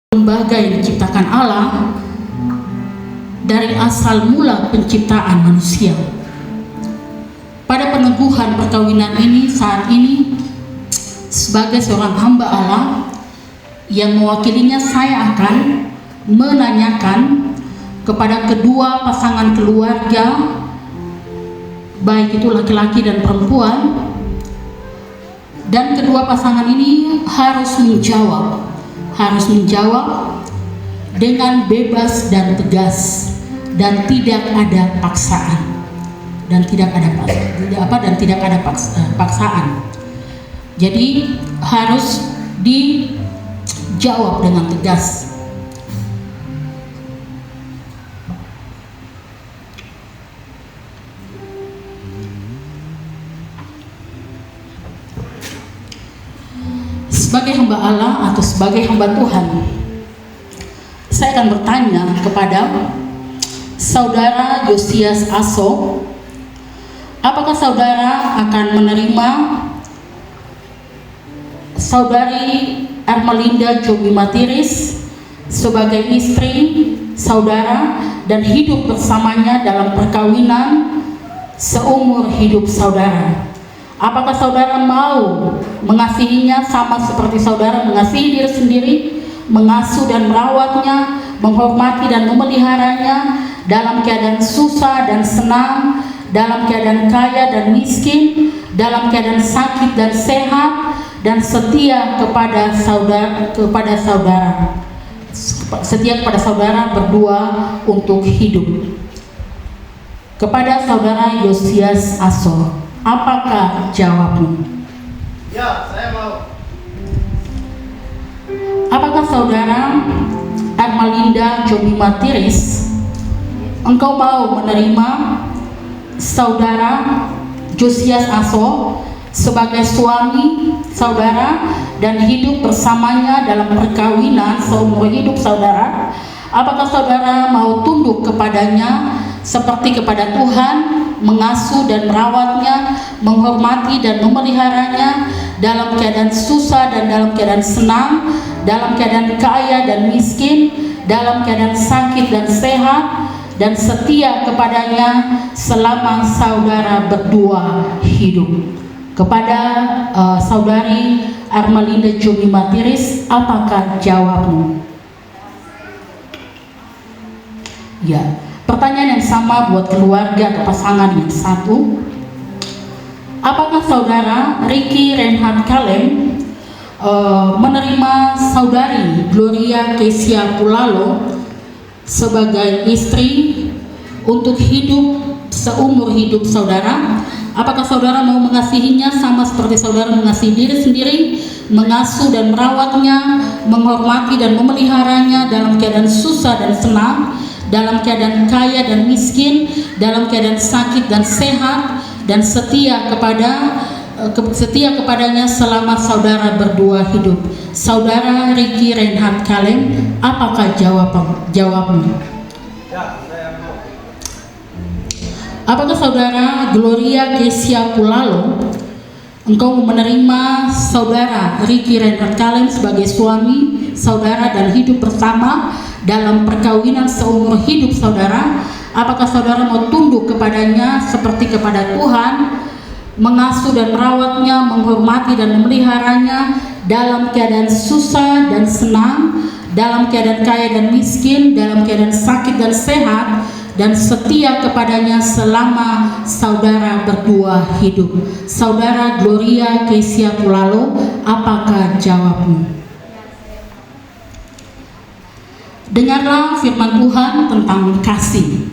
lembaga yang diciptakan Allah dari asal mula penciptaan manusia. Pada peneguhan perkawinan ini saat ini, sebagai seorang hamba Allah yang mewakilinya, saya akan menanyakan kepada kedua pasangan keluarga, baik itu laki-laki dan perempuan, dan kedua pasangan ini harus menjawab dengan bebas dan tegas, dan tidak ada paksaan, paksaan. Jadi harus dijawab dengan tegas. Sebagai hamba Allah atau sebagai hamba Tuhan, saya akan bertanya kepada Saudara Josias Aso, apakah saudara akan menerima Saudari Ermelinda Jomi Matiris sebagai istri saudara dan hidup bersamanya dalam perkawinan seumur hidup saudara? Apakah saudara mau mengasihinya sama seperti saudara mengasihi diri sendiri, mengasuh dan merawatnya, menghormati dan memeliharanya dalam keadaan susah dan senang, dalam keadaan kaya dan miskin, dalam keadaan sakit dan sehat, dan setia kepada saudara berdua untuk hidup? Kepada Saudara Josias Aso, apakah jawabmu? Ya, saya mau. Apakah Saudara Ermelinda Jomi Matiris, engkau mau menerima Saudara Josias Aso sebagai suami saudara dan hidup bersamanya dalam perkawinan seumur hidup saudara? Apakah saudara mau tunduk kepadanya seperti kepada Tuhan, mengasuh dan merawatnya, menghormati dan memeliharanya dalam keadaan susah dan dalam keadaan senang, dalam keadaan kaya dan miskin, dalam keadaan sakit dan sehat, dan setia kepadanya selama saudara berdua hidup? Kepada Saudari Ermelinda Jomi Matiris, apakah jawabmu? Ya. Pertanyaan yang sama buat keluarga atau pasangan yang satu. Apakah saudara Ricky Reinhard Kalem menerima Saudari Gloria Kesia Pulalo sebagai istri untuk hidup seumur hidup saudara? Apakah saudara mau mengasihinya sama seperti saudara mengasihi diri sendiri, mengasuh dan merawatnya, menghormati dan memeliharanya dalam keadaan susah dan senang, dalam keadaan kaya dan miskin, dalam keadaan sakit dan sehat, dan setia kepadanya selama saudara berdua hidup? Saudara Ricky Reinhard Kalem, apakah jawabmu? Ya, saya mau. Apakah saudara Gloria Kesia Pulalo, engkau menerima Saudara Ricky Reinhard Kalem sebagai suami saudara dan hidup bersama dalam perkawinan seumur hidup saudara? Apakah saudara mau tunduk kepadanya seperti kepada Tuhan, mengasuh dan merawatnya, menghormati dan memeliharanya dalam keadaan susah dan senang, dalam keadaan kaya dan miskin, dalam keadaan sakit dan sehat, dan setia kepadanya selama saudara berdua hidup? Saudara Gloria Kesia Pulalo, apakah jawabmu? Dengarlah firman Tuhan tentang kasih.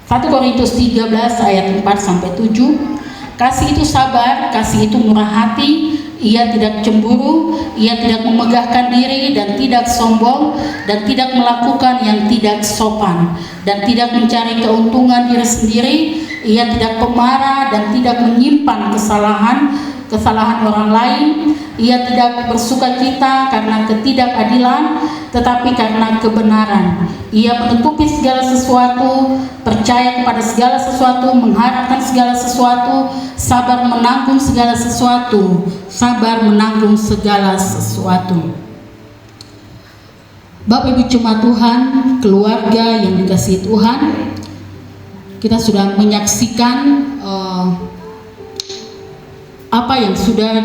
1 Korintus 13 ayat 4-7. Kasih itu sabar, kasih itu murah hati, ia tidak cemburu, ia tidak memegahkan diri dan tidak sombong, dan tidak melakukan yang tidak sopan, dan tidak mencari keuntungan diri sendiri, ia tidak pemarah dan tidak menyimpan kesalahan orang lain, ia tidak bersukacita karena ketidakadilan, tetapi karena kebenaran. Ia menutupi segala sesuatu, percaya kepada segala sesuatu, mengharapkan segala sesuatu, sabar menanggung segala sesuatu, sabar menanggung segala sesuatu. Bapak Ibu jemaat Tuhan, keluarga yang dikasihi Tuhan, kita sudah menyaksikan apa yang sudah